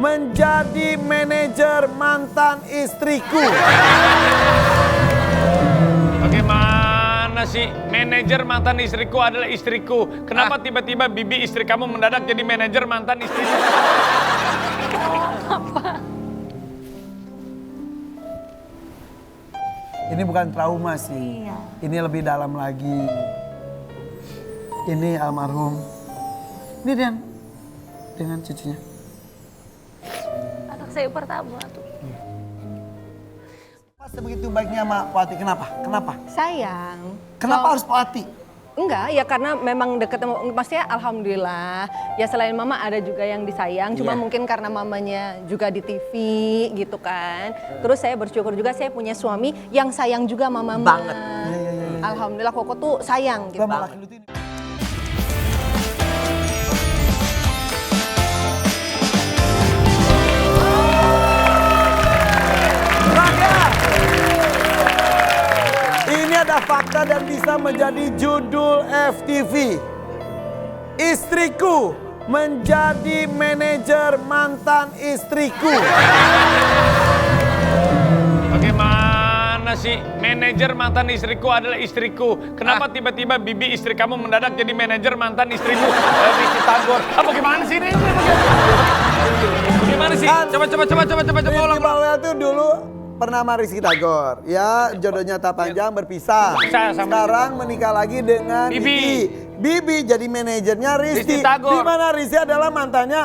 menjadi manajer mantan istriku. Bagaimana sih? Manajer mantan istriku adalah istriku. Kenapa tiba-tiba Bibi istri kamu mendadak jadi manajer mantan istriku? Ini bukan trauma sih. Iya. Ini lebih dalam lagi. Ini almarhum. Ini dengan cucunya. Anak saya pertama tuh. Pas sebegitu baiknya sama Poati, kenapa? Sayang. Kenapa harus Poati? Enggak, ya karena memang deket, maksudnya alhamdulillah. Ya selain mama ada juga yang disayang, cuma mungkin karena mamanya juga di TV gitu kan. Terus saya bersyukur juga saya punya suami yang sayang juga sama mama. Banget. Alhamdulillah Koko tuh sayang gitu. Sama laki lu tuh ini. Ini ada fakta dan bisa menjadi judul FTV. Istriku menjadi manajer mantan istriku. Bagaimana sih? Manajer mantan istriku adalah istriku. Kenapa tiba-tiba Bibi istri kamu mendadak jadi manajer mantan istriku? Rizky Tagor. Bagaimana sih ini? Bagaimana sih? Coba Rizky ulang. Bawel tuh dulu pernah sama Rizky Tagor. Ya jodohnya tak panjang berpisah. Sekarang menikah lagi dengan Bibi. Bibi jadi manajernya Rizky. Rizky Tagor. Di mana Rizky adalah mantannya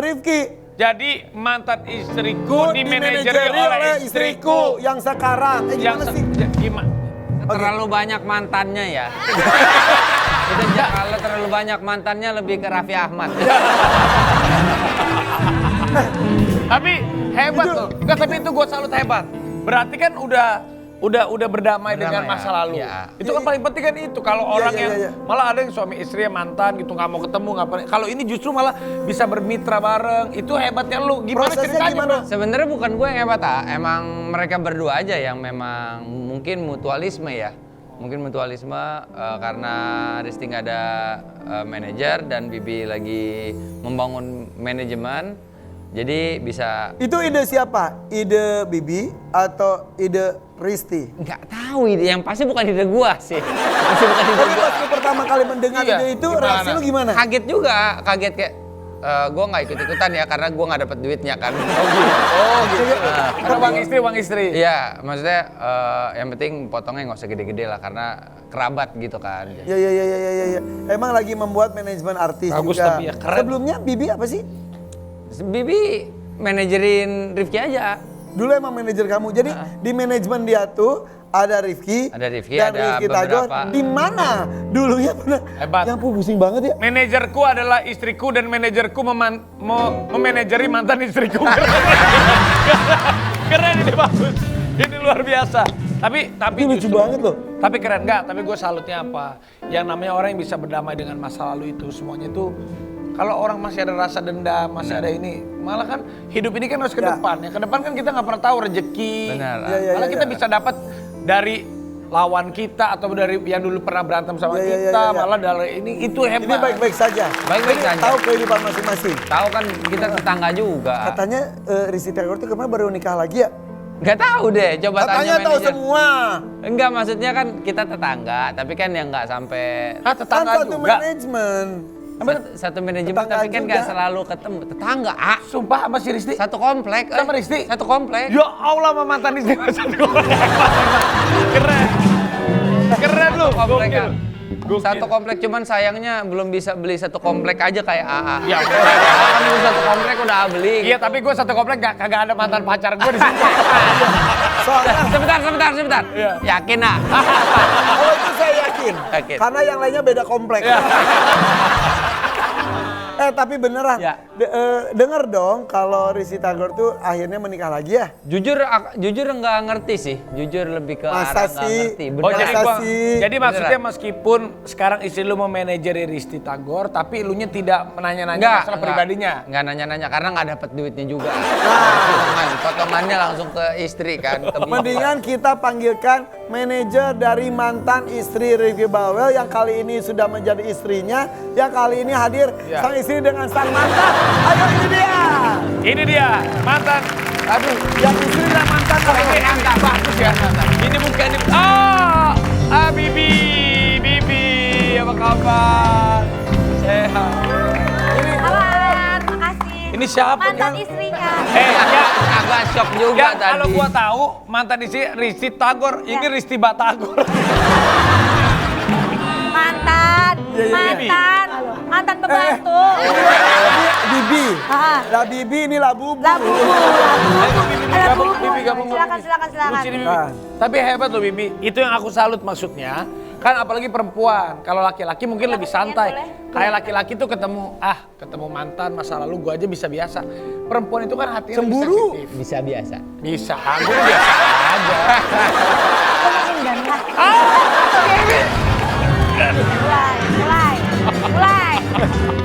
Rifki. Jadi mantan istriku dimanajeri oleh istriku. yang sekarang. Gimana sih? Gimana? Terlalu banyak mantannya ya. Itu kalau terlalu banyak mantannya lebih ke Raffi Ahmad. Tapi hebat loh. Enggak, tapi itu gue salut hebat. Berarti kan udah berdamai dengan ya? masa lalu. Ya. Itu kan paling penting kan itu. Kalau orang iya, yang iya. malah ada yang suami istrinya mantan gitu nggak mau ketemu kalau ini justru malah bisa bermitra bareng. Itu hebatnya lu. Gimana Prosesnya ceritanya, gimana? Bro? Sebenarnya bukan gue yang hebat, emang mereka berdua aja yang memang mungkin mutualisme ya. Mungkin mutualisme karena Risti nggak ada manajer dan Bibi lagi membangun manajemen. Jadi bisa. Itu ide siapa? Ide Bibi atau ide Risti? Nggak tahu ide, yang pasti bukan ide gua sih. Pasti bukan ide Tapi gua. pas lu pertama kali mendengar Iya, ide itu, gimana? reaksi lu gimana? Kaget juga, kaget kayak gua nggak ikut-ikutan ya karena gua nggak dapet duitnya kan. Oh gitu. Karena uang istri. Iya, maksudnya yang penting potongnya nggak usah gede-gede lah karena kerabat gitu kan. Ya. Emang lagi membuat manajemen artis Bagus juga. tapi ya, keren. Sebelumnya Bibi apa sih? Bibi manajerin Rifki aja. Dulu emang manajer kamu. Jadi di manajemen dia tuh ada Rifki, Ada Rifki, dan ada Rizky Tagor. beberapa. Di mana dulunya pernah? Hebat. Yang pusing banget ya. Manajerku adalah istriku dan manajerku memanajeri mantan istriku. Keren ini bagus. Ini luar biasa. Tapi Itu lucu banget loh. Tapi keren enggak? Tapi gue salutnya apa? Yang namanya orang yang bisa berdamai dengan masa lalu itu semuanya itu. Kalau orang masih ada rasa dendam, masih ada ini, malah kan hidup ini kan harus ke Ya. depan. Ya ke depan kan kita nggak pernah tahu rezeki. Benar. Malah kita bisa dapat dari lawan kita atau dari yang dulu pernah berantem sama Ya. kita, malah dari ini itu hebat. Ini baik-baik saja. Baik-baik Jadi saja. Tahu kehidupan masing-masing. Tahu kan kita tetangga juga. Katanya Rizky Tagor tuh kemarin baru nikah lagi ya? Nggak tahu deh, coba Katanya tanya tahu manajer. semua. Enggak, maksudnya kan kita tetangga, tapi kan yang nggak sampai Ah, Kan tetangga satu juga. manajemen. satu manajemen, Tetangga tapi kan nggak juga. selalu ketemu. Tetangga, ah. Sumpah sama si Risti? Satu komplek. Sama Risti? Satu komplek. Ya Allah, sama mantan istri satu komplek. Keren. Keren lu. Komplek Gokil. kan. Gokil. Satu komplek, cuman sayangnya belum bisa beli satu komplek aja kayak AA. Ya, Kan beli satu komplek udah beli. Iya, tapi gue satu komplek kagak ada mantan pacar gue di sini. Soalnya, Sebentar. Iya. Yakin ah? oh itu saya yakin. Yakin. Karena yang lainnya beda komplek. Tapi beneran. Ya. Dengar dong kalau Rizky Tagor tuh akhirnya menikah lagi ya? Jujur nggak ngerti sih. Jujur lebih ke Masa arah nggak sih? ngerti. Oh, Masa jadi Beneran. sih? jadi maksudnya meskipun sekarang istri lu mau manajeri Risti Tagor, tapi elunya tidak menanya-nanya masalah pribadinya. Nggak nanya-nanya karena nggak dapet duitnya juga. Nah. Potongannya langsung ke istri kan. Ke bibi. Mendingan kita panggilkan manajer dari mantan istri Rizky Bawel yang kali ini sudah menjadi istrinya, yang kali ini hadir Ya. sang istri dengan sang mantan. Ayo ini dia. Ini dia mantan. Aduh, yang istri dan mantan. Ini enggak bagus ya. Ini bukan ini. Bibi, apa kabar? Sehat. Kabar, makasih. Ini siapa? Mantan istrinya. Ya. Agak shock juga Ya, tadi. kalau gua tahu mantan istri Risti Tagor, ini Risti Batagor. Mantan pembantu. Bibi. Ah. Lah Bibi ini lah Bubu. Labu. Bibi gabung. Silakan. Lu sini, Bibi. Ah. Tapi hebat loh Bibi. Itu yang aku salut maksudnya. Kan apalagi perempuan. Kalau laki-laki mungkin lebih santai. boleh. Kayak laki-laki tuh ketemu mantan masa lalu gua aja bisa biasa. Perempuan itu kan hatinya lebih Cemburu. sensitif. Bisa biasa. Bisa, gue biasa aja.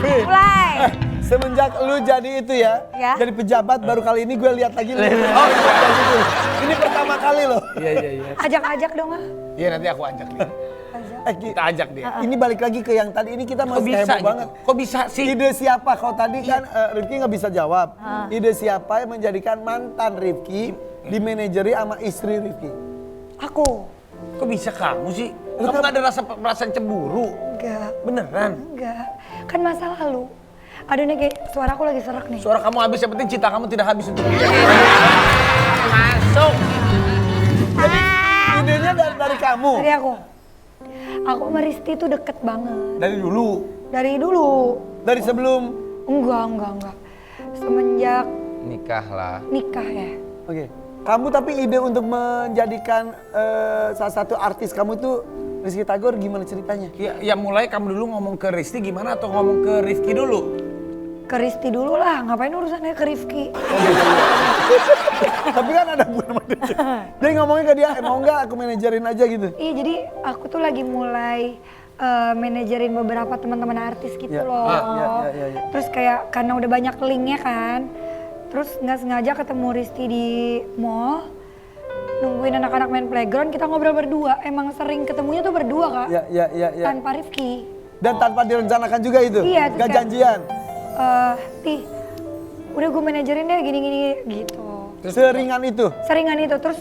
Mulai. Semenjak lu jadi itu ya, Ya. jadi pejabat baru kali ini gue lihat lagi lu. Oh, iya. Ini pertama kali loh. Iya. Ajak dong ah. Iya nanti aku ajak dia. Kita ajak dia. Ini balik lagi ke yang tadi ini kita Kok masih bisa heboh gitu? banget. Kok bisa sih? Ide siapa? Kalau tadi kan Rifki nggak bisa jawab. Ide siapa yang menjadikan mantan Rifki dimanajeri sama istri Rifki? Aku. Kok bisa kamu sih? Kamu nggak ada perasaan cemburu? Enggak. Beneran? Enggak. Kan masa lalu. Aduh nih kayak suara aku lagi serak nih. Suara kamu habis, yang penting cinta kamu tidak habis untuk dia. Masuk. Idenya dari kamu? Dari aku. Aku sama Risti tuh deket banget. Dari dulu? Dari dulu. Dari sebelum? Enggak. Semenjak Nikah lah. nikah ya. Oke. Kamu tapi ide untuk menjadikan salah satu artis kamu tuh Rizky Tagor gimana ceritanya? Ya mulai kamu dulu ngomong ke Risti gimana atau ngomong ke Rifki dulu? Ke Risti dulu lah, ngapain urusannya ke Rifki? Tapi kan ada gue sama dia. Dia ngomongnya ke dia, mau nggak aku manajerin aja gitu? Iya, jadi aku tuh lagi mulai manajerin beberapa teman-teman artis gitu Ya, loh. ya. Terus kayak karena udah banyak linknya kan, terus nggak sengaja ketemu Risti di mall, nungguin anak-anak main playground, kita ngobrol berdua. Emang sering ketemunya tuh berdua kak, Ya. tanpa Rifki. Dan tanpa direncanakan juga itu? Iya, terus Gak kayak, janjian? Tih, udah gue manajerin deh gini-gini gitu. Seringan itu? Seringan itu, terus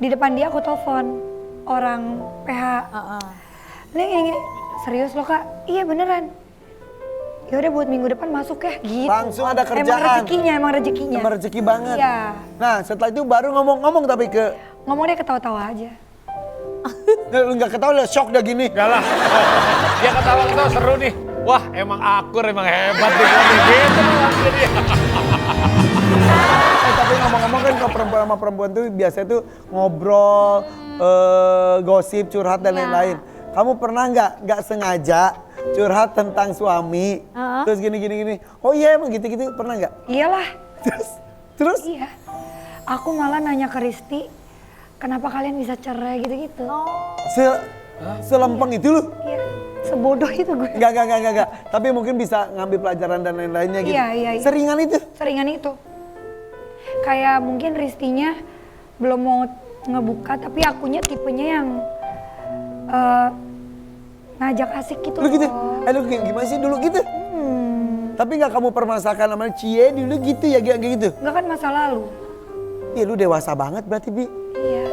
di depan dia aku telepon orang PH. Nih gini, serius lo kak? Iya beneran. Ya udah buat minggu depan masuk ya gitu. Langsung ada kerjaan? Emang rezekinya. Emang rezeki banget? Iya. Nah setelah itu baru ngomong-ngomong tapi ke... Ngomong dia ketawa-tawa aja. Lu gak ketawa udah shock dah gini? Enggak lah. Dia ketawa-ketawa seru nih. Wah emang akur, emang hebat nih. Gitu langsung dia. Tapi ngomong-ngomong kan kalau perempuan sama perempuan tuh biasanya tuh ngobrol, gosip, curhat dan lain-lain. Kamu pernah nggak sengaja curhat tentang suami, terus gini. Oh iya emang gitu-gitu pernah nggak? Iyalah. Terus? Iya. Aku malah nanya ke Risti, kenapa kalian bisa cerai gitu-gitu. Selempeng itu loh? Iya. Sebodoh itu gue. Enggak. Tapi mungkin bisa ngambil pelajaran dan lain-lainnya gitu. Iya. Seringan itu? Seringan itu. Kayak mungkin Ristinya belum mau ngebuka, tapi akunya tipenya yang ngajak asik gitu Lu gitu? loh. Lu gimana sih dulu gitu? Tapi nggak kamu permasalahkan namanya Cie dulu gitu ya kayak gitu? Enggak kan masa lalu. Iya lu dewasa banget berarti Bi. Iya.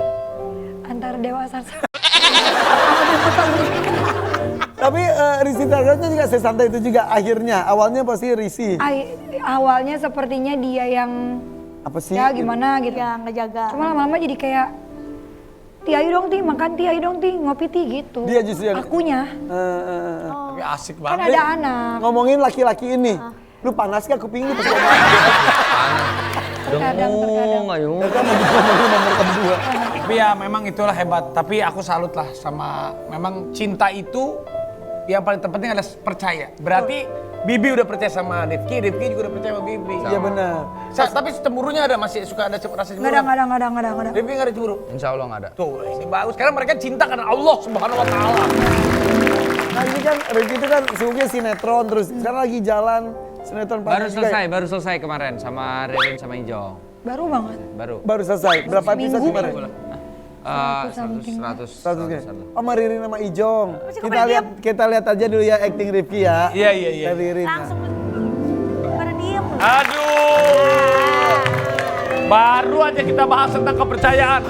Antara dewasa sama Tapi Risi Tagornya juga sesantai itu juga akhirnya. Awalnya pasti Risi. awalnya sepertinya dia yang Apa sih? ya gimana gitu. Ya ngejaga. Cuma lama-lama jadi kayak Ti ayo dong Ti, makan Ti, ayo dong Ti, ngopi Ti gitu. Dia justru yang... Akunya. Tapi asik Kan banget. ada anak. Ngomongin laki-laki ini. Lu panas gak kuping lu pas ngomong? Terkadang. Ayo. Ya kan ngomongin nomor kedua. Tapi ya memang itulah hebat. Tapi aku salut lah sama memang cinta itu yang paling terpenting adalah percaya. Berarti Bibi udah percaya sama Rifki juga udah percaya sama Bibi. Iya benar. Tapi cemburunya ada, masih suka ada rasa cemburu. Nggak ada. Rifki nggak ada cemburu. Insya Allah nggak ada. Tuh, ini bagus. Karena mereka cinta karena Allah Subhanahu Wa Taala. Nah ini kan Rifki itu kan sibuknya sinetron terus. Sekarang lagi jalan sinetron Baru selesai kemarin sama Ririn sama Ijo. Baru banget. Baru selesai. Berapa episode Seminggu. kemarin? 100. Sama Ririn sama Ijong. Kita lihat aja dulu ya acting Rifki ya. Iya. Ririn. Langsung pada diem. Aduh. Baru aja kita bahas tentang kepercayaan.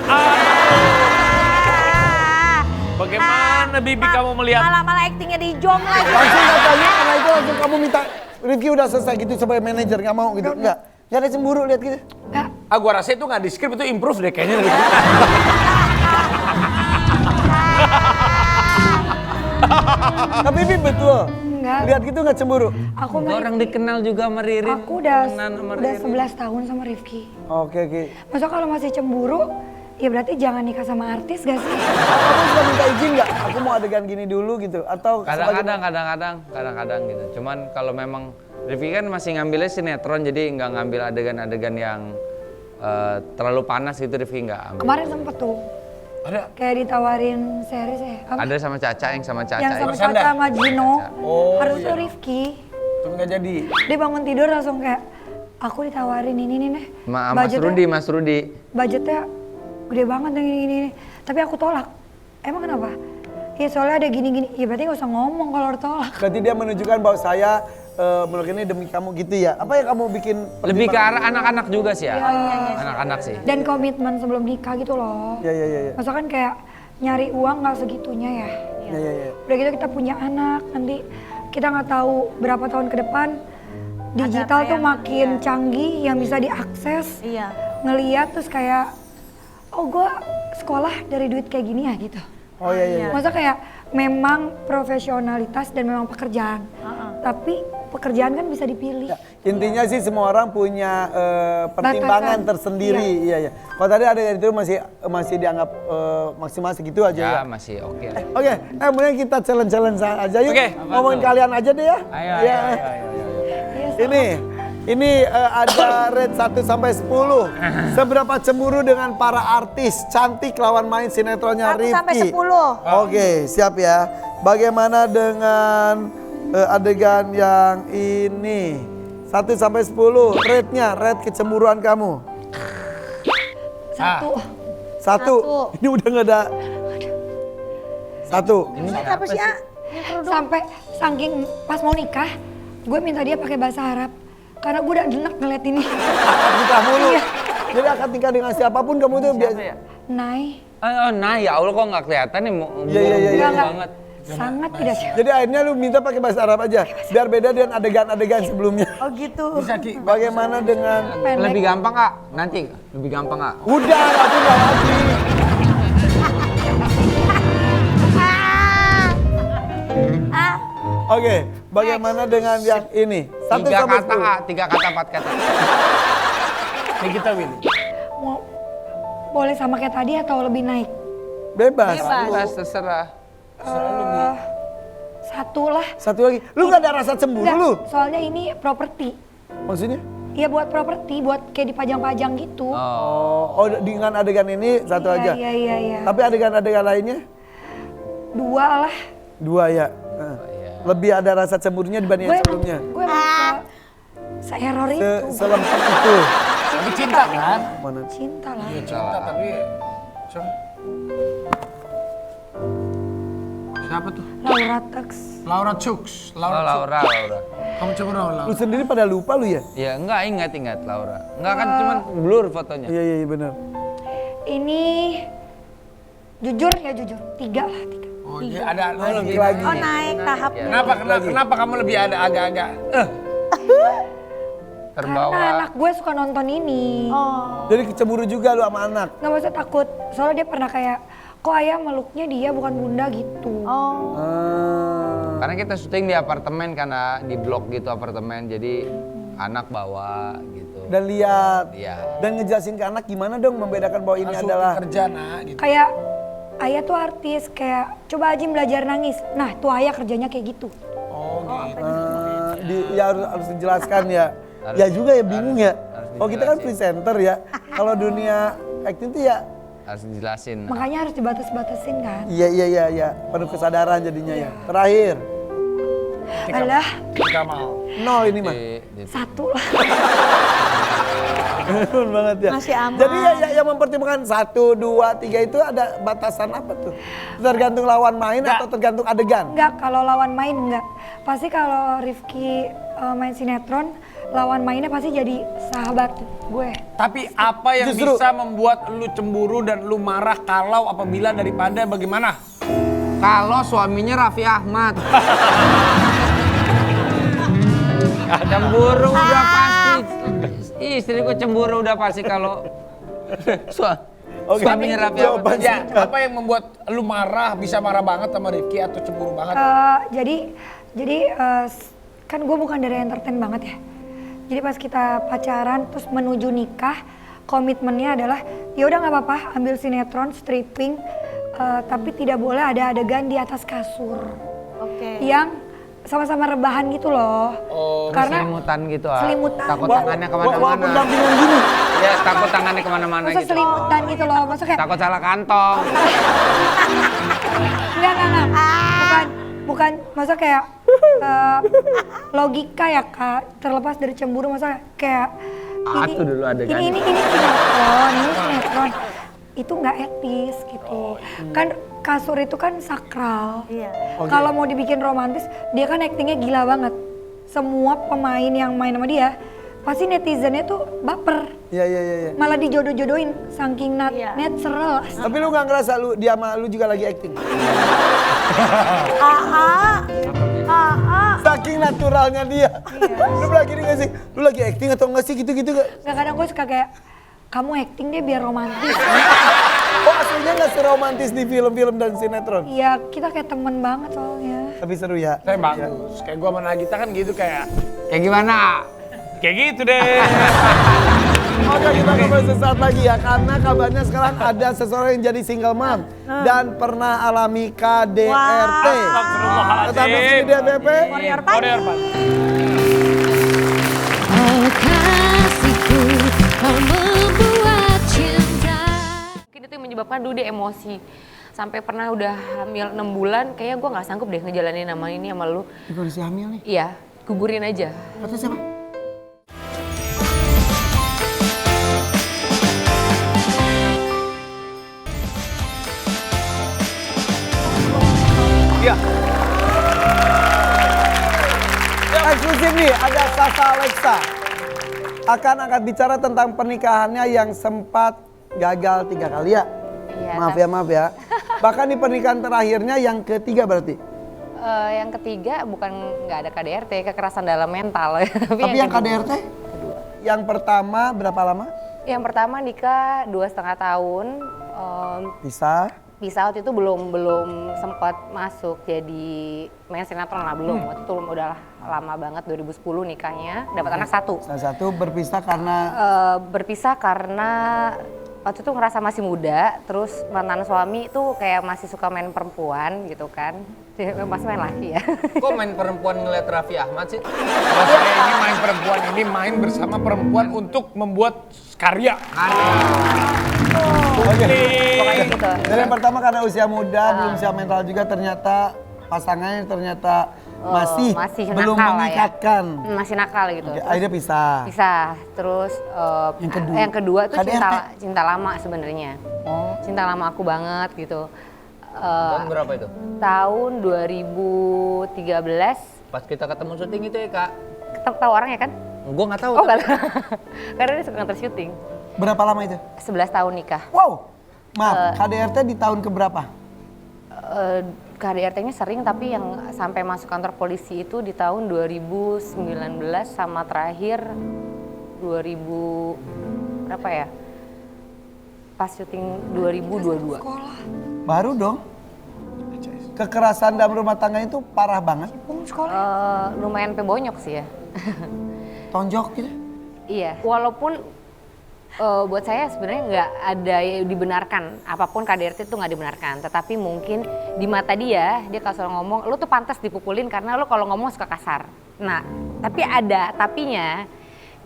Bagaimana Bibi kamu melihat? Malah aktingnya di jom lagi. Langsung katanya karena itu langsung kamu minta Rifki udah selesai gitu sebagai manajer, nggak mau gitu. Nggak ada cemburu lihat gitu. Enggak. Gua rasa itu nggak di skrip, itu improve deh kayaknya. Tapi Bibi betul. Enggak. Lihat gitu nggak cemburu? Aku Itu orang dikenal juga sama Ririn. Aku udah Temenan sama 11 tahun sama Rifki. Oke. Masa kalau masih cemburu, ya berarti jangan nikah sama artis gak sih? Kamu sudah minta izin nggak? Aku mau adegan gini dulu gitu atau Kadang-kadang gitu. Cuman kalau memang Rifki kan masih ngambilnya sinetron, jadi nggak ngambil adegan-adegan yang terlalu panas gitu. Rifki nggak ambil. Kemarin sempet tuh. Ada. Kayak ditawarin series ya. Apa? Ada sama Caca, yang sama Caca. Yang sama Bersandar. Caca sama Gino. Oh, Harusnya iya. Rifki. Itu nggak jadi. Dia bangun tidur langsung kayak, aku ditawarin ini nih nih. Mas Rudi. Budgetnya gede banget yang ini. Tapi aku tolak. Emang kenapa? Ya soalnya ada gini-gini. Ya berarti gak usah ngomong kalau harus tolak. Berarti dia menunjukkan bahwa saya melakukan ini demi kamu gitu ya. Apa yang kamu bikin? Lebih ke arah anak-anak juga sih ya. Iya. Anak-anak sih. Dan komitmen sebelum nikah gitu loh. Iya. Masa kan kayak nyari uang gak segitunya ya. Iya. Udah gitu kita punya anak, nanti kita nggak tahu berapa tahun ke depan digital tuh makin canggih yang bisa diakses. Iya. Ngeliat terus kayak, oh gue sekolah dari duit kayak gini ya gitu. Oh iya. Masa kayak memang profesionalitas dan memang pekerjaan. Tapi pekerjaan kan bisa dipilih. Ya, intinya sih semua orang punya pertimbangan Batasan. tersendiri. Iya. Kalau tadi ada yang itu masih dianggap maksimal segitu aja ya. Ya masih oke lah. Oke, mending kita challenge aja yuk. Oke. Ngomongin kalian aja deh ya. Ayo. Iya, Ini ada rate 1 sampai 10. Seberapa cemburu dengan para artis cantik lawan main sinetronnya 1 Rifki? sampai 10. Oke, siap ya. Bagaimana dengan adegan yang ini? 1 sampai 10, rate-nya, rate kecemburuan kamu. 1. 1. Ini udah nggak ada. 1. Ini apa sih, A? Sampai saking pas mau nikah, gue minta dia pakai bahasa Arab. Karena gue udah enak ngeliat ini. Akad nikah mulu. Jadi akad nikah dengan siapapun kamu tuh biasa. Nay. Nah ya Allah kok nggak kelihatan nih. Iya. Enggak. banget. Sangat tidak sih. Jadi akhirnya lu minta pakai bahasa Arab aja. Biar beda dengan adegan-adegan sebelumnya. Oh gitu. Bagaimana dengan... Lebih gampang Kak? Nanti lebih gampang Kak? Udah, aku nggak lagi. Oke, bagaimana dengan yang ini? 1 Tiga sampai kata 10. Kak, 3 kata 4 kata. Ini kita win. Mau boleh sama kayak tadi atau lebih naik? Bebas. Bebas terserah. 1 lah. 1 lagi. Lu nggak ada rasa cemburu Enggak, lu? soalnya ini properti. Maksudnya? Iya buat properti, buat kayak dipajang-pajang gitu. Oh, dengan adegan ini 1 aja. Iya. Tapi adegan-adegan lainnya 2 lah. 2 ya. Lebih ada rasa cemburunya dibanding yang sebelumnya. Gue emang se-error itu. Selempet itu. Tapi cinta kan? Mana? Cinta lah. Cinta tapi siapa tuh? Laura Tux. Laura Cooks. Laura. Kamu coba Laura. Lu sendiri pada lupa lu ya? Ya enggak ingat Laura. Enggak kan cuman blur fotonya. Iya benar. Ini jujur ya jujur. 3 lah 3. Oh iya ada lebih Lagi. Oh naik tahapnya. Kenapa kamu lebih ada agak-agak Terbawa. Karena anak gue suka nonton ini. Oh. Jadi kecemburu juga lu sama anak. Nggak usah takut. Soalnya dia pernah kayak, kok ayah meluknya dia bukan bunda gitu. Oh. Karena kita syuting di apartemen karena di blok gitu apartemen, jadi anak bawa gitu. Dan lihat. Iya. Dan ngejelasin ke anak gimana dong membedakan bahwa ini langsung adalah kerja gitu. Kayak ayah tuh artis, kayak coba Ajim belajar nangis. Nah tuh ayah kerjanya kayak gitu. Oh gitu. ya harus dijelaskan ya. Ya juga ya bingung ya. Oh kita kan presenter ya. Kalau dunia acting tuh ya Harus dijelasin. Makanya harus dibatas-batasin kan. iya. Penuh kesadaran jadinya ya. Terakhir. Alah, Kamal. 0 ini mah. 1 lah. Betul banget ya. Masih aman. Jadi ya yang mempertimbangkan 1, 2, 3 itu ada batasan apa tuh? Tergantung lawan main atau tergantung adegan? Enggak, kalau lawan main enggak. Pasti kalau Rifki main sinetron, lawan mainnya pasti jadi sahabat gue. Tapi apa yang Justru- bisa membuat lu cemburu dan lu marah kalau apabila daripada bagaimana? Kalau suaminya Raffi Ahmad. Cemburu udah pasti. Istriku cemburu udah pasti kalau suaminya Raffi Ahmad. jawaban Ya, singkat. apa yang membuat lu marah, bisa marah banget sama Rifki atau cemburu banget? Jadi kan gue bukan dari entertain banget ya. Jadi pas kita pacaran terus menuju nikah, komitmennya adalah ya udah nggak apa-apa ambil sinetron stripping, tapi tidak boleh ada adegan di atas kasur Oke. yang sama-sama rebahan gitu loh. Karena Selimutan gitu Selimutan. Takut Wah, tangannya Wah, kemana-mana. pendampingan gini. Ya takut tangannya kemana-mana masa gitu. selimutan gitu loh, masa kayak Takut salah kantong. enggak. Bukan, masa kayak logika ya Kak, terlepas dari cemburu masa kayak Tuh dulu adegannya. ini sinetron. Itu nggak etis gitu. Kan kasur itu kan sakral. Iya. Kalau mau dibikin romantis, dia kan aktingnya gila banget. Semua pemain yang main sama dia, pasti netizennya tuh baper. Iya. Malah dijodoh-jodohin saking Iya. natural. Tapi lu nggak ngerasa dia sama lu juga lagi acting? Saking naturalnya dia. Lu lagi nggak sih? Lu lagi acting atau nggak sih gitu-gitu nggak? Nggak, kadang gue suka kayak, kamu acting deh biar romantis. Oh aslinya nggak seromantis di film-film dan sinetron? Iya, kita kayak temen banget soalnya. Tapi seru ya. Saya bagus. Kayak gua sama Nagita kan gitu kayak Gimana? kayak gitu deh. Oke kita kembali sesaat lagi ya. Karena kabarnya sekarang ada seseorang yang jadi single mom. Dan pernah alami KDRT. Astagfirullahaladzim. Tetap bersama di DPP. Warrior Pagi. Warrior Pagi. Oh kasihku, kau membuat cinta. Mungkin itu yang menyebabkan dulu dia emosi. Sampai pernah udah hamil 6 bulan, kayaknya gue gak sanggup deh ngejalanin nama ini sama lu. Di kondisi hamil nih. Iya, gugurin aja. Kata siapa? Iya. Eksklusif nih, ada Sasa Alexa. Akan angkat bicara tentang pernikahannya yang sempat gagal 3 kali ya. Iya, Maaf ya. Bahkan di pernikahan terakhirnya yang ketiga berarti. Yang ketiga bukan nggak ada KDRT, kekerasan dalam mental. Tapi yang KDRT? Yang pertama berapa lama? Yang pertama nikah 2,5 tahun. Bisa. Bisa waktu itu belum sempat masuk jadi main sinetron lah, belum. Waktu itu udah lama banget, 2010 nikahnya, dapat anak 1. Salah satu berpisah karena Berpisah karena waktu itu ngerasa masih muda, terus mantan suami tuh kayak masih suka main perempuan gitu kan. Masih main laki ya. Kok main perempuan ngeliat Raffi Ahmad sih? Kalau saya ini main perempuan ini main bersama perempuan untuk membuat karya. Pokoknya gitu. dari yang pertama karena usia muda, belum siap mental juga, ternyata pasangannya masih belum nakal lah ya. mengikatkan. Masih nakal gitu. Oke, akhirnya pisah. Pisah. Terus yang kedua tuh KDRT. cinta lama sebenarnya. Cinta lama aku banget gitu. Tahun berapa itu? Tahun 2013. Pas kita ketemu syuting itu ya kak? Tahu orangnya kan? Gue nggak tahu. Oh enggak. Karena dia suka nganter syuting. Berapa lama itu? 11 tahun nikah. Wow. Maaf, KDRT di tahun keberapa? KDRT-nya sering, tapi yang sampai masuk kantor polisi itu di tahun 2019 sama terakhir 2000 berapa ya? Pas syuting 2022. Baru dong. Kekerasan dalam rumah tangga itu parah banget. Lumayan pebonyok sih ya. Tonjok gitu. Iya, walaupun buat saya sebenarnya nggak ada yang dibenarkan, apapun KDRT itu nggak dibenarkan. Tetapi mungkin di mata dia kalau selalu ngomong, lu tuh pantas dipukulin karena lu kalau ngomong suka kasar. Nah, tapi ada tapinya.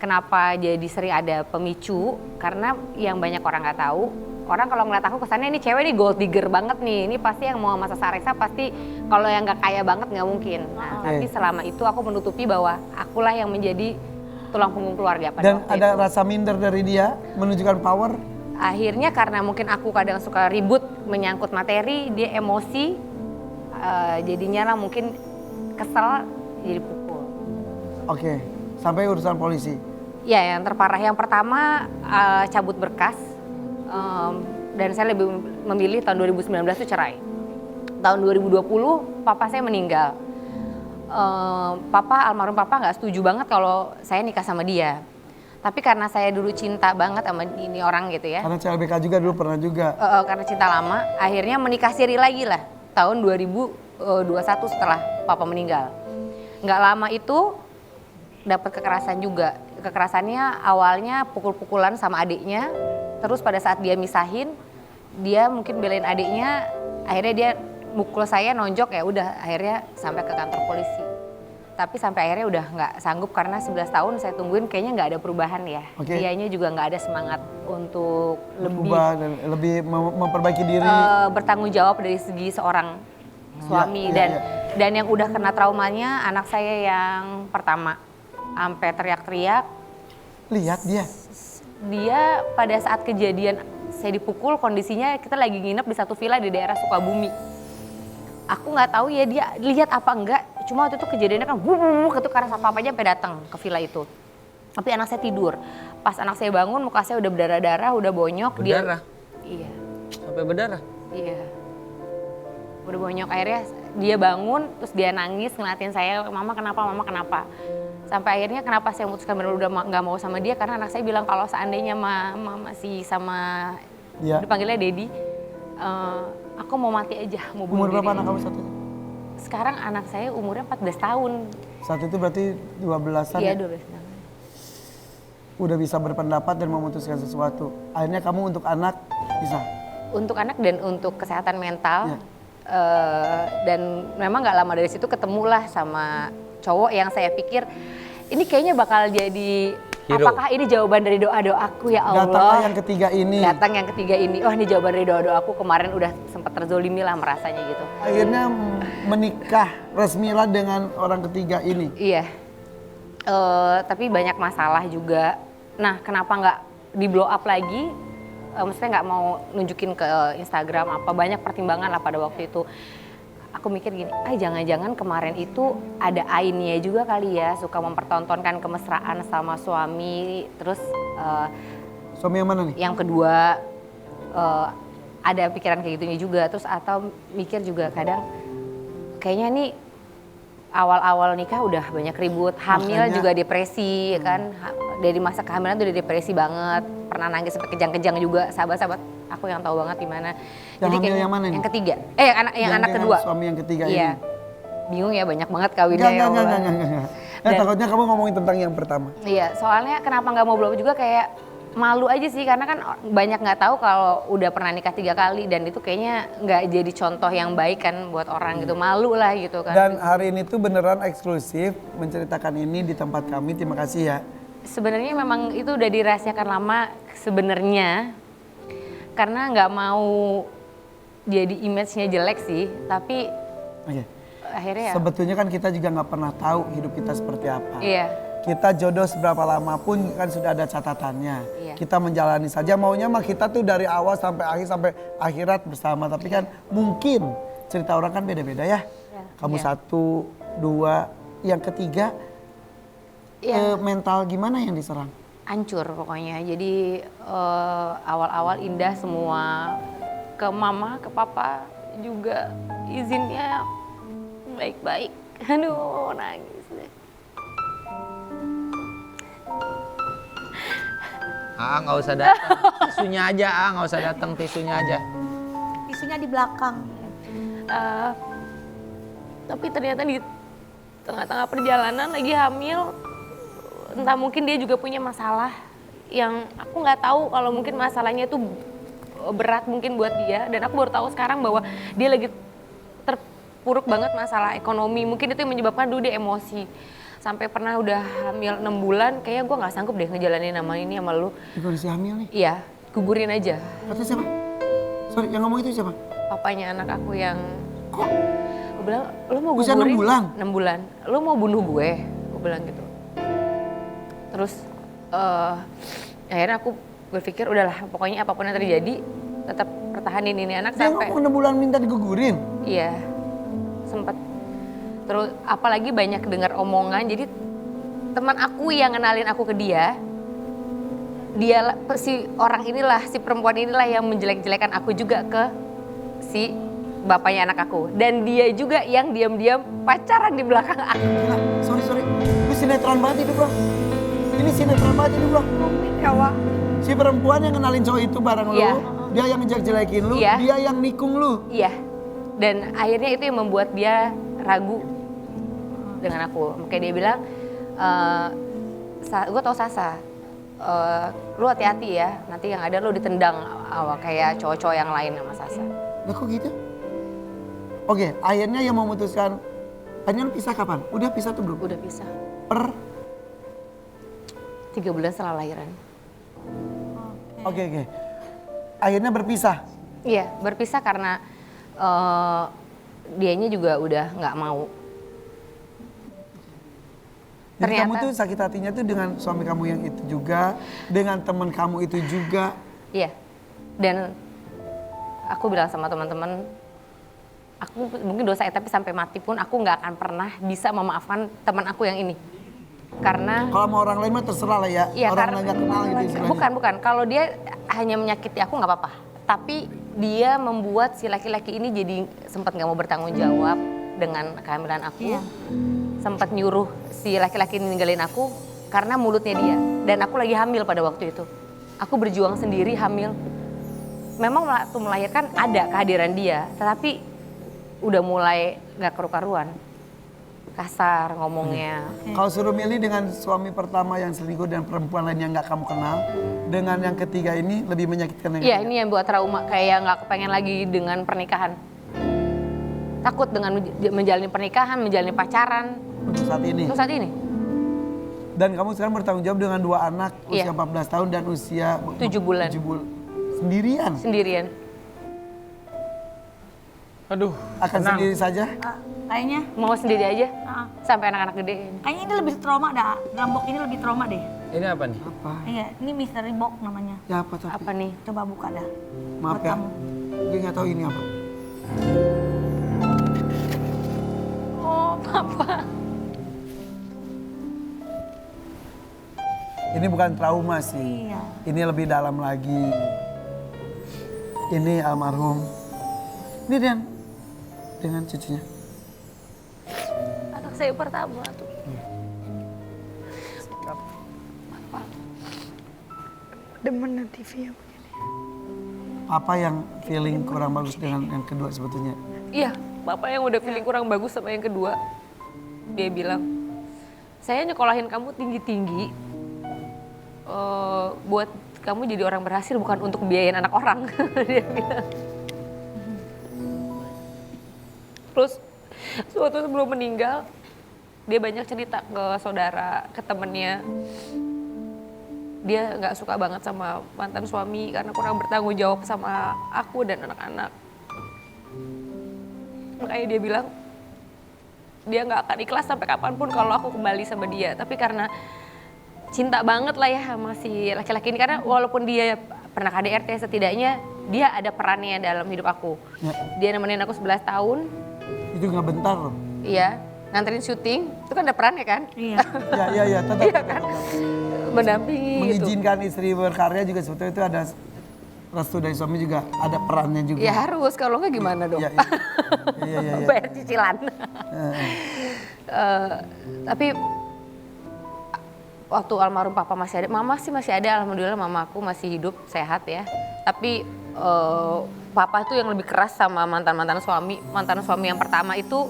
Kenapa jadi sering ada pemicu? Karena yang banyak orang nggak tahu. Orang kalau ngeliat aku kesannya ini cewek nih gold digger banget nih. Ini pasti yang mau sama Sasa Alexa pasti kalau yang nggak kaya banget nggak mungkin. Nah, tapi selama itu aku menutupi bahwa akulah yang menjadi tulang punggung keluarga pada Dan waktu ada itu. rasa minder dari dia menunjukkan power. Akhirnya karena mungkin aku kadang suka ribut menyangkut materi, dia emosi, jadinya lah mungkin kesel jadi pukul. Oke. sampai urusan polisi. Ya, yang terparah yang pertama cabut berkas, dan saya lebih memilih tahun 2019 itu cerai. Tahun 2020 papa saya meninggal. Almarhum papa nggak setuju banget kalau saya nikah sama dia. Tapi karena saya dulu cinta banget sama ini orang gitu ya. Karena CLBK juga dulu pernah juga. Karena cinta lama, akhirnya menikah siri lagi lah tahun 2021 setelah papa meninggal. Nggak lama itu dapat kekerasan juga. Kekerasannya awalnya pukul-pukulan sama adiknya, terus pada saat dia misahin, dia mungkin belain adiknya, akhirnya dia mukul saya, nonjok, ya udah akhirnya sampai ke kantor polisi. Tapi sampai akhirnya udah nggak sanggup karena 11 tahun saya tungguin kayaknya nggak ada perubahan ya. Dianya juga nggak ada semangat untuk berubah dan lebih memperbaiki diri. Bertanggung jawab dari segi seorang suami. Dan yang udah kena traumanya anak saya yang pertama. Sampai teriak-teriak. Lihat dia. Dia pada saat kejadian saya dipukul, kondisinya kita lagi nginep di satu villa di daerah Sukabumi. Aku nggak tahu ya dia lihat apa enggak. Cuma waktu itu kejadiannya kan ketuk karena apa aja sampai datang ke villa itu. Tapi anak saya tidur. Pas anak saya bangun muka saya udah berdarah-darah, udah bonyok. Berdarah? Iya. Sampai berdarah? Iya. Udah bonyok, akhirnya dia bangun terus dia nangis ngeliatin saya, mama kenapa. Sampai akhirnya kenapa saya memutuskan benar udah nggak mau sama dia, karena anak saya bilang kalau seandainya mama masih sama, dipanggilnya Dedi, aku mau mati aja, mau bunuh diri. Umur berapa anak kamu saat itu? Sekarang anak saya umurnya 14 tahun. Saat itu berarti 12-an Iya, ya? 12 tahun. Udah bisa berpendapat dan memutuskan sesuatu. Akhirnya kamu untuk anak bisa? Untuk anak dan untuk kesehatan mental. Dan memang nggak lama dari situ ketemulah sama cowok yang saya pikir ini kayaknya bakal jadi hero. Apakah ini jawaban dari doa-doaku ya Allah? Datanglah yang ketiga ini. Datang yang ketiga ini. Oh, ini jawaban dari doa-doaku. Kemarin udah sempat terzolimi lah merasanya gitu. Akhirnya menikah resmilah dengan orang ketiga ini. Iya. Tapi banyak masalah juga. Nah, kenapa nggak di blow up lagi? Maksudnya nggak mau nunjukin ke Instagram apa, banyak pertimbangan lah pada waktu itu. Aku mikir gini, jangan-jangan kemarin itu ada Ainnya juga kali ya, suka mempertontonkan kemesraan sama suami. Terus suami yang mana nih? Yang kedua ada pikiran kayak gitunya juga. Terus atau mikir juga kadang kayaknya nih awal-awal nikah udah banyak ribut, hamil juga depresi kan. Dari masa kehamilan tuh udah depresi banget, pernah nangis sampai kejang-kejang juga, sahabat-sahabat aku yang tahu banget gimana. Yang hamil yang mana nih? Yang ketiga, yang anak kedua. Suami yang ketiga iya. ini. Bingung ya, banyak banget kawinnya ya Allah. Enggak. Takutnya kamu ngomongin tentang yang pertama. Iya, soalnya kenapa nggak mau blow up juga kayak malu aja sih, karena kan banyak nggak tahu kalau udah pernah nikah 3 kali dan itu kayaknya nggak jadi contoh yang baik kan buat orang gitu, malu lah gitu kan. Dan hari ini tuh beneran eksklusif menceritakan ini di tempat kami, terima kasih ya. Sebenarnya memang itu udah dirahasiakan lama sebenarnya, karena nggak mau jadi image-nya jelek sih, tapi akhirnya ya. Sebetulnya kan kita juga nggak pernah tahu hidup kita seperti apa. Iya. Kita jodoh seberapa lama pun kan sudah ada catatannya. Iya. Kita menjalani saja, maunya mah kita tuh dari awal sampai akhir sampai akhirat bersama. Tapi kan mungkin cerita orang kan beda-beda ya. Kamu 1, 2, yang ketiga mental gimana yang diserang? Hancur pokoknya. Jadi awal-awal indah semua, ke mama, ke papa juga izinnya baik-baik. Aduh, nangis deh. Nggak usah datang, tisunya aja, nggak usah datang, tisunya aja. Tisunya di belakang. Tapi ternyata di tengah-tengah perjalanan lagi hamil, entah mungkin dia juga punya masalah yang aku nggak tahu kalau mungkin masalahnya itu berat mungkin buat dia, dan aku baru tahu sekarang bahwa dia lagi terpuruk banget masalah ekonomi. Mungkin itu yang menyebabkan dulu dia emosi. Sampai pernah udah hamil 6 bulan, kayaknya gue gak sanggup deh ngejalanin nama ini sama lu. Di kondisi hamil nih? Iya, gugurin aja. Kata siapa? Sorry, yang ngomong itu siapa? Papanya anak aku yang... Kok? Gue bilang, lu mau usia gugurin? 6 bulan? 6 bulan. Lu mau bunuh gue? Gue bilang gitu. Terus akhirnya aku berpikir udahlah, pokoknya apapun yang terjadi, tetap pertahanin ini anak sampai... Dia ngomong 6 bulan minta digugurin? Iya, sempet. Terus apalagi banyak dengar omongan, jadi teman aku yang kenalin aku ke dia si orang inilah, si perempuan inilah yang menjelek-jelekan aku juga ke si bapaknya anak aku. Dan dia juga yang diam-diam pacaran di belakang aku. Nah, sorry. Ini sinetron banget hidup lo. Ini sinetron banget hidup lo. Ya, Wak. Si perempuan yang kenalin cowok itu bareng Iya. lu, dia yang ngejek-jelekin lu, Iya. dia yang nikung lu. Iya. Dan akhirnya itu yang membuat dia ragu dengan aku. Makanya dia bilang, gue tau Sasa, lu hati-hati ya, nanti yang ada lu ditendang kayak cowok-cowok yang lain sama Sasa. Lah kok gitu? Oke, akhirnya yang memutuskan, akhirnya lu pisah kapan? Udah pisah tuh belum? Udah pisah. Per? 3 bulan setelah lahiran. Oke. Akhirnya berpisah. Iya, berpisah karena dianya juga udah nggak mau. Jadi kamu Ternyata- tuh sakit hatinya tuh dengan suami kamu yang itu juga, dengan teman kamu itu juga. Iya. Dan aku bilang sama teman-teman, aku mungkin dosa tapi sampai mati pun aku nggak akan pernah bisa memaafkan teman aku yang ini. Karena Kalau sama orang lain mah terserah lah ya, iya, orang lain nggak kenal gitu istilahnya. bukan. Kalau dia hanya menyakiti aku nggak apa-apa. Tapi dia membuat si laki-laki ini jadi sempat nggak mau bertanggung jawab dengan kehamilan aku. Sempat nyuruh si laki-laki ini ninggalin aku karena mulutnya dia. Dan aku lagi hamil pada waktu itu. Aku berjuang sendiri hamil. Memang waktu melahirkan ada kehadiran dia, tetapi udah mulai nggak karu-karuan. Kasar ngomongnya. Kalau suruh milih dengan suami pertama yang selingkuh dan perempuan lain yang nggak kamu kenal, dengan yang ketiga ini lebih menyakitkan yang Iya, ketiga. ini yang buat trauma, kayak nggak kepengen lagi dengan pernikahan. Takut dengan menjalani pernikahan, menjalani pacaran. Untuk saat ini. Untuk saat ini, Dan kamu sekarang bertanggung jawab dengan 2 anak usia Iya. 14 tahun dan usia 7 bulan. 7 bulan. Sendirian. sendirian. Aduh, Akan tenang. sendiri saja. Kayaknya Mau sendiri aja, ah, sampai anak-anak gede. kayaknya ini lebih trauma dah. Dalam box ini lebih trauma deh. Ini apa nih? Apa? Iya, ini mystery box namanya. Ya apa tapi? Apa nih? Coba buka dah. Maaf Buat ya. kamu. Gue nggak tahu ini apa. Oh, papa. Ini bukan trauma sih. Iya. Ini lebih dalam lagi. Ini almarhum. Ini Dan dengan cucunya. Anak saya pertama tuh. Demen TV ya. Apa yang feeling kurang bagus dengan yang kedua sebetulnya? Iya, bapak yang udah feeling kurang bagus sama yang kedua. Dia bilang, saya nyekolahin kamu tinggi-tinggi buat kamu jadi orang berhasil, bukan untuk biayain anak orang. Dia bilang. Terus suatu sebelum meninggal, dia banyak cerita ke saudara, ke temennya. Dia nggak suka banget sama mantan suami karena kurang bertanggung jawab sama aku dan anak-anak. Makanya dia bilang dia nggak akan ikhlas sampai kapanpun kalau aku kembali sama dia. Tapi karena cinta banget lah ya sama si laki-laki ini, karena walaupun dia pernah KDRT, setidaknya dia ada perannya dalam hidup aku. Ya. Dia nemenin aku 11 tahun, Itu nggak bentar loh. iya, nganterin syuting, itu kan ada perannya kan? Iya. Ya, tetap. Iya kan? Mendampingi gitu. Mengizinkan istri berkarya juga sebetulnya itu ada restu dari suami juga, ada perannya juga. Ya harus, kalau nggak gimana dong? Iya. Iya. Bayar cicilan. Tapi waktu almarhum papa masih ada, mama sih masih ada, alhamdulillah mama aku masih hidup, sehat ya. Tapi papa tuh yang lebih keras sama mantan suami yang pertama itu,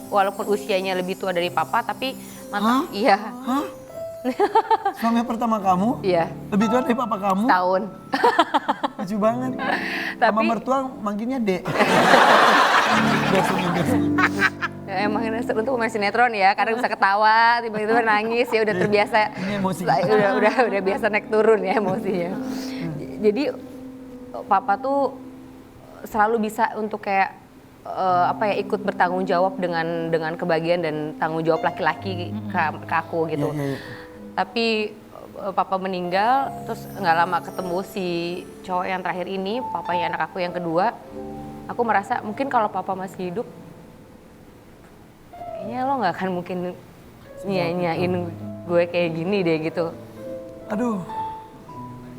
walaupun usianya lebih tua dari papa, tapi Hah? iya, Hah? Suami pertama kamu? iya, Lebih tua dari papa kamu? tahun. Lucu banget. Sama Tapi- mertua manggilnya Dek. Biasanya. Ya, emang ini seru tuh pemain sinetron ya, kadang bisa ketawa, tiba-tiba nangis, ya udah terbiasa. Ini emosi. Udah biasa naik turun ya emosinya. Jadi papa tuh selalu bisa untuk kayak ikut bertanggung jawab dengan kebahagiaan dan tanggung jawab laki-laki ke aku gitu. Iya. Tapi papa meninggal, terus nggak lama ketemu si cowok yang terakhir ini, papanya anak aku yang kedua. Aku merasa mungkin kalau papa masih hidup, kayaknya lo nggak akan mungkin nyanyain gue kayak gini deh gitu. Aduh,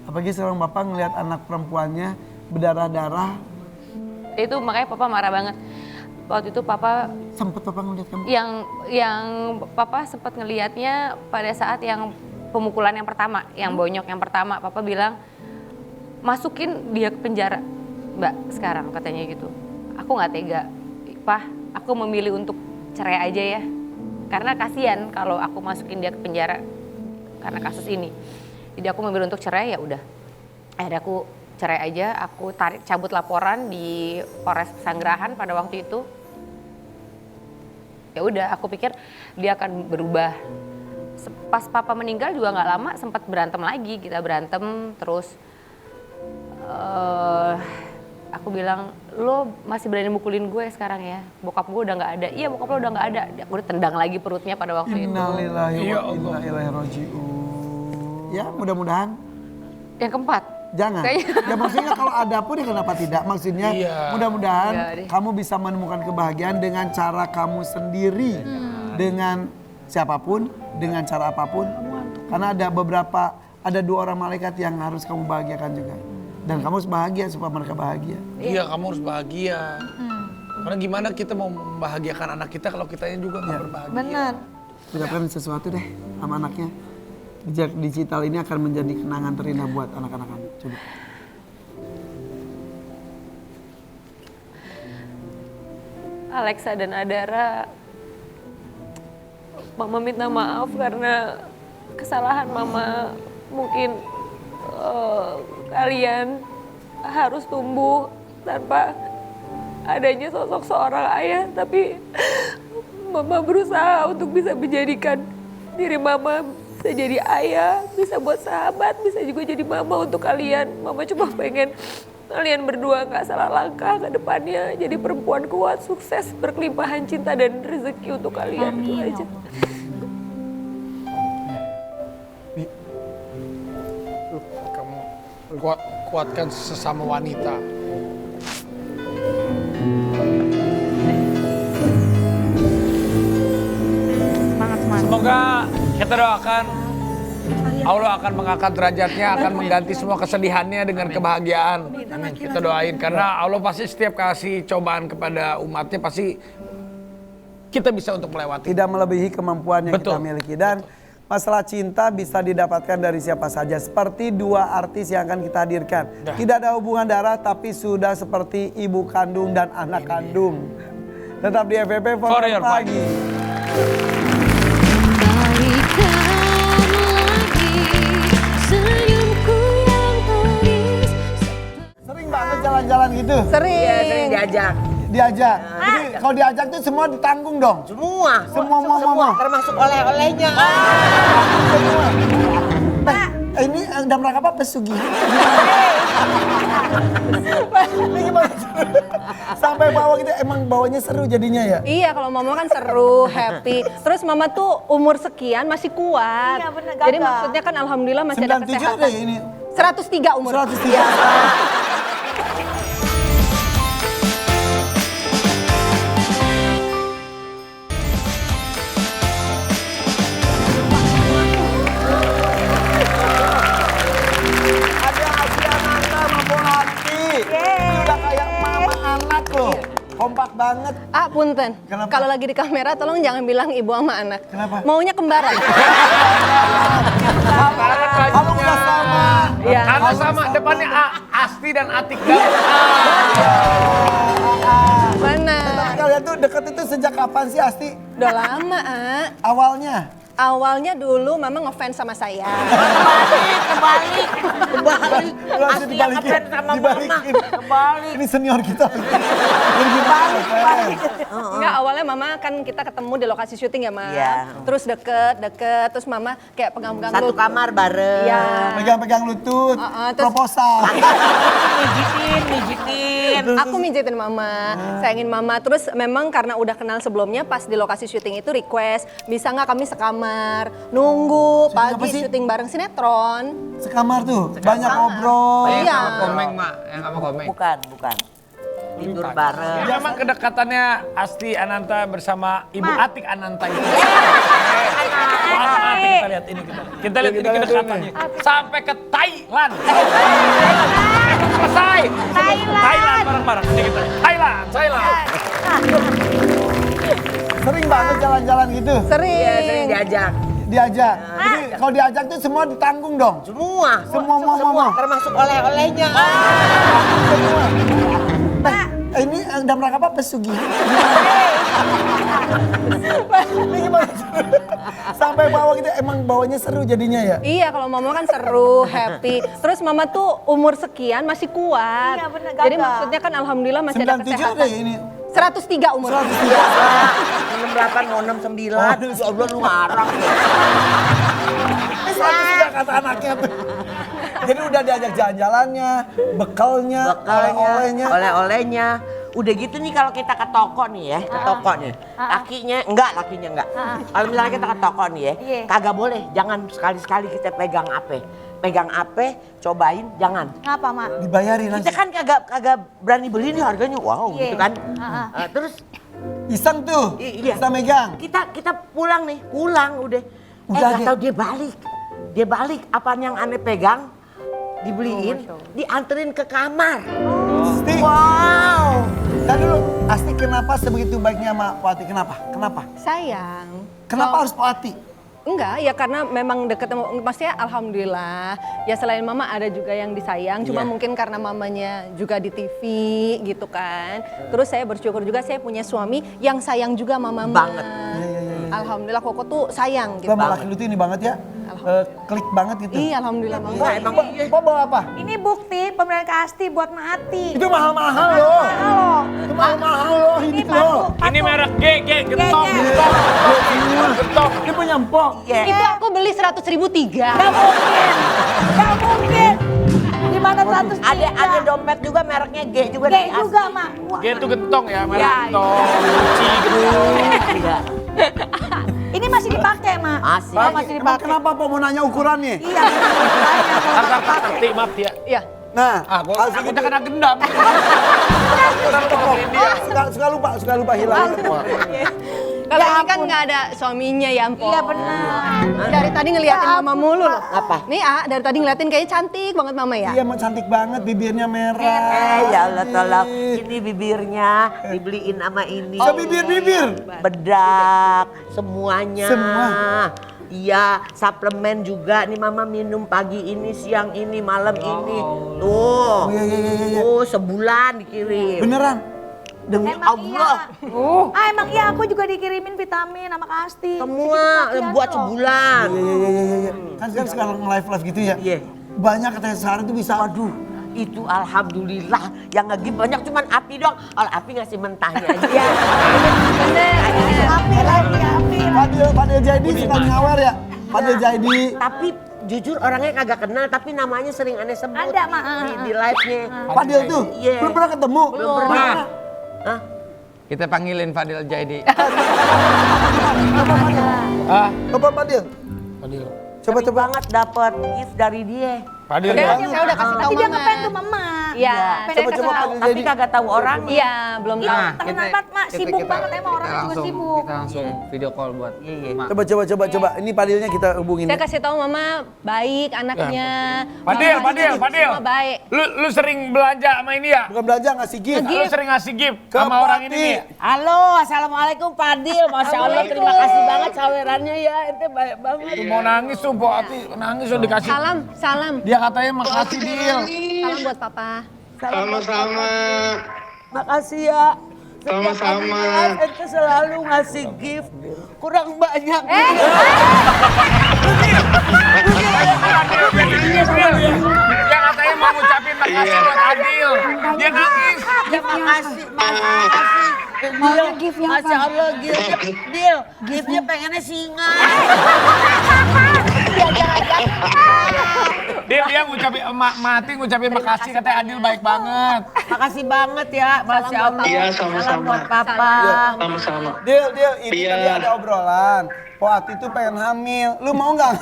apalagi seorang bapak ngelihat anak perempuannya berdarah-darah. Itu makanya papa marah banget. Waktu itu papa Sempet papa ngelihat kamu? yang papa sempat ngelihatnya pada saat yang pemukulan yang pertama, yang bonyok yang pertama, papa bilang masukin dia ke penjara, Mbak, sekarang katanya gitu. Aku nggak tega, Pak, aku memilih untuk cerai aja ya, karena kasihan kalau aku masukin dia ke penjara karena kasus ini. Jadi aku memilih untuk cerai, ya udah. Akhirnya aku cerai aja, aku cabut laporan di Polres Pesanggerahan pada waktu itu. Ya udah, aku pikir dia akan berubah. Pas papa meninggal juga nggak lama sempat berantem lagi, kita berantem terus. Aku bilang, lo masih berani mukulin gue sekarang ya? Bokap gue udah nggak ada. Iya, bokap lo udah nggak ada. Aku udah tendang lagi perutnya pada waktu itu. Innalillahi wa inna ilaihi raji'un. Ya, mudah-mudahan. Yang keempat. Jangan. Ya maksudnya kalau ada pun ya kenapa tidak? Maksudnya mudah-mudahan kamu bisa menemukan kebahagiaan dengan cara kamu sendiri. Dengan siapapun, dengan cara apapun. Karena ada 2 orang malaikat yang harus kamu bahagiakan juga. Dan kamu harus bahagia supaya mereka bahagia. Iya, kamu harus bahagia. Karena gimana kita mau membahagiakan anak kita kalau kitanya juga nggak berbahagia. Benar. Ucapkan sesuatu deh sama anaknya. Jejak digital ini akan menjadi kenangan terindah buat anak-anak kamu. Coba. Alexa dan Adara, Mama minta maaf karena kesalahan Mama. Mungkin kalian harus tumbuh tanpa adanya sosok seorang ayah, tapi Mama berusaha untuk bisa menjadikan diri Mama bisa jadi ayah, bisa buat sahabat, bisa juga jadi mama untuk kalian. Mama cuma pengen kalian berdua nggak salah langkah ke depannya, jadi perempuan kuat, sukses, berkelimpahan cinta dan rezeki untuk kalian. Itu aja. Kamu kuatkan sesama wanita. Semoga kita doakan Allah akan mengangkat derajatnya, akan mengganti semua kesedihannya dengan kebahagiaan. Amin. Kita doain karena Allah pasti setiap kasih cobaan kepada umatnya pasti kita bisa untuk melewati. Tidak melebihi kemampuan yang kita miliki. Dan masalah cinta bisa didapatkan dari siapa saja. Seperti 2 artis yang akan kita hadirkan. Tidak ada hubungan darah tapi sudah seperti ibu kandung dan anak kandung. Tetap di FVP For Your Pagi. Sering banget jalan-jalan gitu? Sering. Iya, sering diajak. Diajak? Jadi kalau diajak tuh semua ditanggung dong? Semua Semua. termasuk oleh-olehnya. Ini dalam rangka apa? Pesugihan? Ini gimana? Sampai bawa gitu, emang bawanya seru jadinya ya? Iya, kalau mama kan seru, happy. Terus mama tuh umur sekian masih kuat. Iya, bener, Jadi gagah. maksudnya kan alhamdulillah masih ada 97 kesehatan. ada ya ini? 103 umur. 103. Udah kayak mama anak loh. Kompak banget. Ah, punten. Kenapa? Kalau lagi di kamera tolong jangan bilang ibu sama anak. Kenapa? Maunya kembaran. Kamu udah sama. Iya. Karena sama depannya Asti dan Atik. Mana? Kalian tuh deket itu sejak kapan sih Asti? Udah lama, ah. Awalnya? Awalnya dulu mama ngefans sama saya. Kebalik. Langsung Asti yang ngefans sama mama. Kebalik. Ini senior kita. Enggak, awalnya mama kan kita ketemu di lokasi syuting ya, Ma. Iya. Terus deket, terus mama kayak pegang-pegang Satu lutut. kamar bareng. Iya. Pegang-pegang lutut, terus- proposal. Mijitin. Aku mijitin mama, sayangin mama. Terus memang karena udah kenal sebelumnya pas di lokasi syuting itu request, bisa nggak kami sekamar, nunggu Syuting apa pagi sih? syuting bareng sinetron. Sekamar tuh, banyak ngobrol. Iya. Komeng, Mak. Yang sama Komeng. Bukan. tidur bareng. Ya, memang kedekatannya Asti Ananta bersama Ibu Atik Ananta itu. Atik kita lihat ini kita lihat ini kedekatannya sampai ke Thailand. Selesai. Thailand bareng-bareng ini kita. Thailand. Sering banget jalan-jalan gitu. Sering diajak. Diajak. Jadi kalau diajak tuh semua ditanggung dong. Semua. Semua. Termasuk oleh-olehnya. Ini dalam rangka apa? Pesugihan. Ini gimana? Sampai bawah gitu, emang bawahnya seru jadinya ya? Iya, kalau mama kan seru, happy. Terus mama tuh umur sekian masih kuat. Iya, bener, Jadi gagah. maksudnya kan alhamdulillah masih ada 97 kesehatan. deh ini. 103 umur. 68 mau 69. Ya Allah lu ngarang. Ini 103 kata anaknya tuh. Jadi udah diajak jalan-jalannya, bekalnya, oleh-olehnya. Udah gitu nih kalau kita ke toko nih ya, ke toko nih. Lakinya enggak. Kalau misalnya kita ke toko nih ya, kagak boleh, jangan sekali-sekali kita pegang apa. Pegang apa, cobain, jangan. Ngapa, Mak? dibayarin Kita langsung. kan kagak berani beli nih harganya, wow gitu kan. Terus Iseng tuh, Iya. kita megang. kita pulang udah. Udah Nggak deh. tahu dia balik apaan yang aneh pegang, dibeliin, dianterin ke kamar. Asti, Wow. dan dulu, Asti kenapa sebegitu baiknya sama Pak Ati? Kenapa? Sayang. Kenapa harus Pak Ati? Enggak, ya karena memang deket, maksudnya alhamdulillah. Ya selain mama ada juga yang disayang, cuma mungkin karena mamanya juga di TV gitu kan. Terus saya bersyukur juga saya punya suami yang sayang juga sama mama. Banget. Alhamdulillah Koko tuh sayang gitu. Sama laki lu tuh ini banget ya, klik banget gitu. Iya, alhamdulillah banget. Iya, emang iya. Kok bawa apa? Ini bukti pemberian ke Asti buat Maati. Itu mahal-mahal loh. Halo. Itu mahal-mahal loh ini loh. Ini merek G, gentong. Ini punya empok. Itu aku beli 100.000 3. Gak mungkin. Di mana 103? Ada dompet juga mereknya G juga. G juga, Mak. Wah, G itu gentong ya, merek Iya, gentong. Gucci gentong. Iya. ini masih dipakai, Mak. Masih. Oh, masih Emang dipakai. kenapa Pak mau nanya ukurannya? Iya, makanya kalau Ngerti, maaf ya. Iya. Nah, Aku langsung udah kena gendam. suka lupa hilang. Kalau ini kan nggak ada suaminya ya, Mpok. Iya, benar. Dari tadi ngeliatin mama mulu loh. Apa? Nih, dari tadi ngeliatin kayaknya cantik banget mama ya. Iya, emang cantik banget, bibirnya merah. Ya Allah tolong, ini bibirnya dibeliin sama ini. Sebibir-bibir. Bedak, semuanya. Semua. Iya, suplemen juga. Nih mama minum pagi ini, siang ini, malam ini. Tuh. Iya. Tuh, sebulan dikirim. Beneran? Demi Emang Allah. iya. Emang iya aku juga dikirimin vitamin sama Kak Asti. Semua buat sebulan. Iya. Kan sekarang live gitu ya. Iya. Banyak katanya sehari tuh bisa. Waduh, itu alhamdulillah yang nge-give banyak cuman Api doang. Kalau Api ngasih mentahnya aja. Fadil Jaidi suka nyawer ya. Fadil Jaidi. Tapi jujur orangnya kagak kenal, tapi namanya sering aneh sebut Ada, Mak. di live-nya. Fadil tuh. Iya. Belum pernah ketemu. Belum pernah. Hah? Kita panggilin Fadil Jaidi. Coba Fadil. Coba banget dapat gift dari dia. Fadil Udah, ya. saya udah kasih tahu Nanti dia mama. ngepeng tuh Mama. Iya, saya Coba kasih tahu. Fadil Tapi Jaidi. kagak tahu orangnya. Iya, belum tahu. Terkenal banget, Mak. Sibuk banget emang orang juga sibuk. Kita langsung video call buat Iya. Mak. Coba. Ini Fadilnya kita hubungin. Saya kasih tahu mama baik anaknya. Fadil. Semua baik. Lu sering belanja sama ini ya? Bukan belanja, ngasih gift. Lu sering ngasih gift Ke sama orang ini Pati. nih. Halo, assalamualaikum Fadil. Masya Allah, terima kasih banget sawerannya ya. Ente baik banget. Tuh mau nangis tuh, Bu Ati. Nangis tuh dikasih. Salam. Dia katanya makasih Dil. Salam buat papa. Sama-sama. Makasih ya. Sama-sama. Ente selalu ngasih gift. Kurang banyak. Dia katanya mau ngucapin makasih buat Adil. Dia nangis. Terima kasih. Deal, Masya Allah, Deal, giftnya pengennya singa. Dia ngucapin mati ngucapin makasih katanya Adil baik banget. Makasih banget ya, Masya Allah. Iya, Salam sama-sama. buat Papa. Sama-sama. Deal, ini Iya. tadi ada obrolan. Po Ati tuh pengen hamil. Lu mau nggak?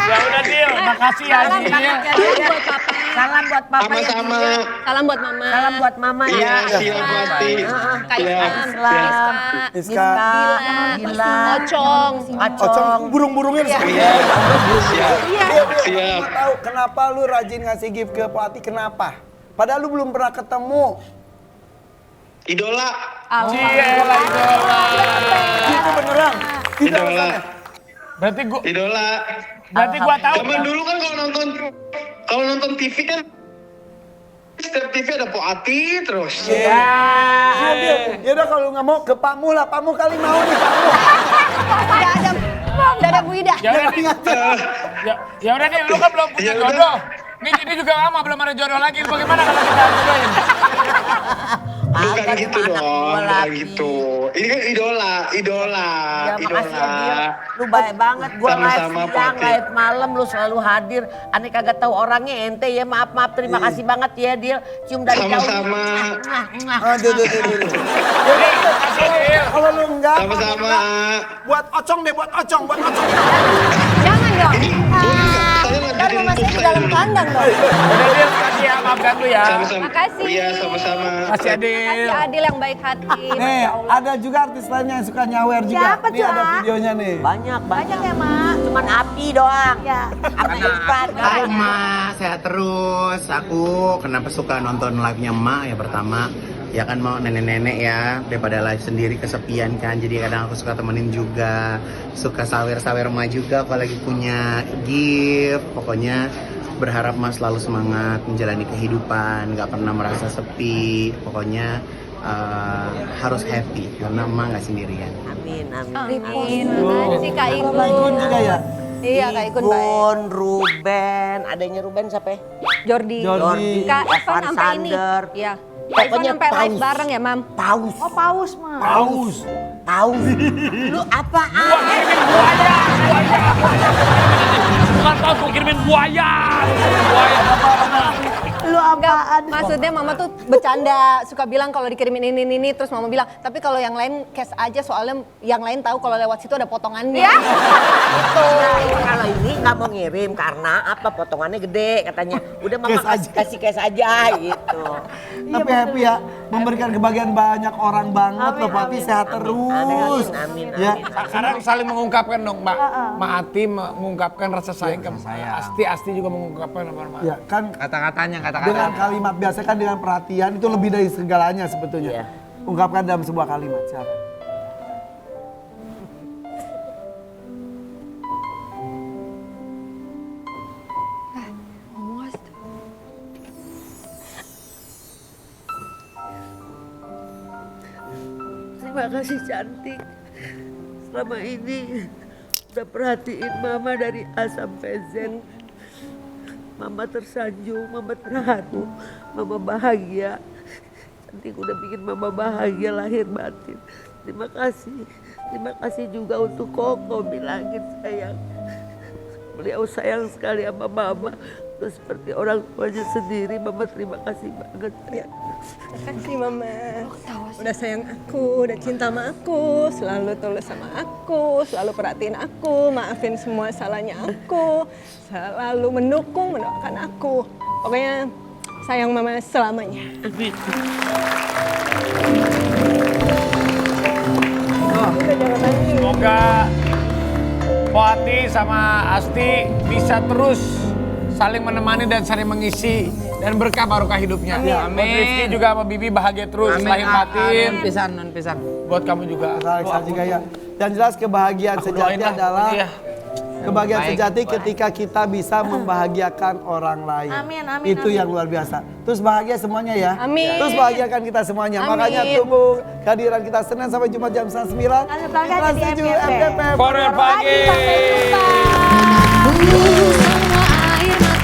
Ya udah Dil, makasih Makasih ya, Salam Ji. banget ya, Dil. Buat papa. Salam buat papa ya, Sama-sama. Dil. Salam buat mama. Salam buat mama Iya, ya. siap Wati. Kak Iya, Islam, Islam. Iska. Gila. Ocong. Ocong burung-burungnya bisa. Iya, siap. Gue Siap. tahu kenapa lu rajin ngasih gift ke Poati, kenapa? Padahal lu belum pernah ketemu. Idola. Cielah idola. Itu beneran. Itu Idola. alasannya. Berarti gua tahu. Zaman dulu kan kalau nonton TV kan setiap TV ada Poati terus. Iya, ya udah kalau nggak mau ke Pak Mu lah. Pak Mu kali mau nih Pak Mu. Udah ada Bu Ida. Ya udah nih. Ya udah nih, lu kan belum punya Ya udah. jodoh. Ini juga lama belum ada jodoh lagi. Bagaimana kalau kita jodohin? Bukan Agak gitu semangat dong, gua bukan lagi. gitu. Ini kan idola. Ya makasih ya Dil, lu baik banget, gua live Sama-sama, siang, Pati. live malam, lu selalu hadir. Aneh kagak tahu orangnya ente ya, maaf, terima kasih banget ya Dil. Cium dari jauh. Sama-sama. Aduh. Kalau lu enggak, Sama-sama. buat Ocong deh, buat Ocong. Jangan dong. Ini boleh nggak? Saya Dan lanjutin mama untuk saya di saya dalam dulu. kandang dong. Udah Dil, kasih ya, maafkan lu ya. Sama-sama. Makasih. Iya, sama-sama. Kasih Adil. Kasih Adil yang baik hati. Nih, ada juga artis lainnya yang suka nyawer juga. Siapa, Nih ada Cak? videonya nih. Banyak. Banyak ya, Mak? Cuman api doang. Ya. Api Irfan. Hai emak, sehat terus. Aku kenapa suka nonton live-nya emak ya pertama. Ya kan mau nenek-nenek ya, daripada live sendiri kesepian kan. Jadi kadang aku suka temenin juga. Suka sawer-sawer emak juga apalagi punya gift. Pokoknya berharap emak selalu semangat menjalani kehidupan. Gak pernah merasa sepi. Pokoknya harus happy karena emak gak sendirian. Amin. Makasih Kak Igun. Ikun juga ya. Iya Kak Igun baik. Igun, Ruben, adanya Ruben siapa ya? Jordi. Jordi. Kak Ivan Evan sampai ini. Sander. Iya. Kak Ivan Pokoknya sampai live paus. bareng ya, Mam. Paus. Oh, paus, Mak. Paus. Lu apaan? Gua kirimin buaya. Bukan paus, gua kirimin buaya. Lu apaan? Maksudnya mama tuh bercanda, suka bilang kalau dikirimin ini, terus mama bilang, tapi kalau yang lain cash aja soalnya yang lain tahu kalau lewat situ ada potongannya. Gitu. Kalau ini nggak mau ngirim karena apa? Potongannya gede katanya. Udah mama kasih cash aja gitu. Tapi happy ya, memberikan kebahagiaan banyak orang banget loh, Pati sehat terus. Amin. Ya, Sekarang saling mengungkapkan dong, Mbak. Mbak Ati mengungkapkan rasa sayang ke Asti juga mengungkapkan sama Mbak. ya kan Kata-katanya, dengan kalimat biasa kan dengan perhatian itu lebih dari segalanya sebetulnya. Iya. Ungkapkan dalam sebuah kalimat, siapa? Terima kasih cantik. Selama ini udah perhatiin mama dari A sampai Z. Mama tersanjung, mama terharu, mama bahagia. Cantik udah bikin mama bahagia lahir batin. Terima kasih. Terima kasih juga untuk Koko bilangin sayang. Beliau sayang sekali sama mama. Terus seperti orang tuanya sendiri, mama terima kasih banget ya. Terima kasih Mama. Udah sayang aku, udah cinta sama aku, selalu tulus sama aku, selalu perhatiin aku, maafin semua salahnya aku, selalu mendukung, mendoakan aku. Pokoknya sayang Mama selamanya. Semoga Poati sama Asti bisa terus saling menemani dan saling mengisi dan berkah barokah hidupnya. Amin. Buat Rifki juga sama Bibi bahagia terus lahir batin. Non pisan. Buat kamu juga. Alexa juga ya. Yang jelas kebahagiaan Aku sejati doain dah, adalah iya. kebahagiaan Baik. sejati ketika kita bisa membahagiakan orang lain. Amin, amin, Itu amin. yang luar biasa. Terus bahagia semuanya ya. Amin. Terus bahagiakan kita semuanya. Amin. Makanya tunggu kehadiran kita Senin sampai Jumat jam 9. Kalian bangga jadi Trans7 FYP. FYP. Korea pagi. Sampai jumpa. Menanggung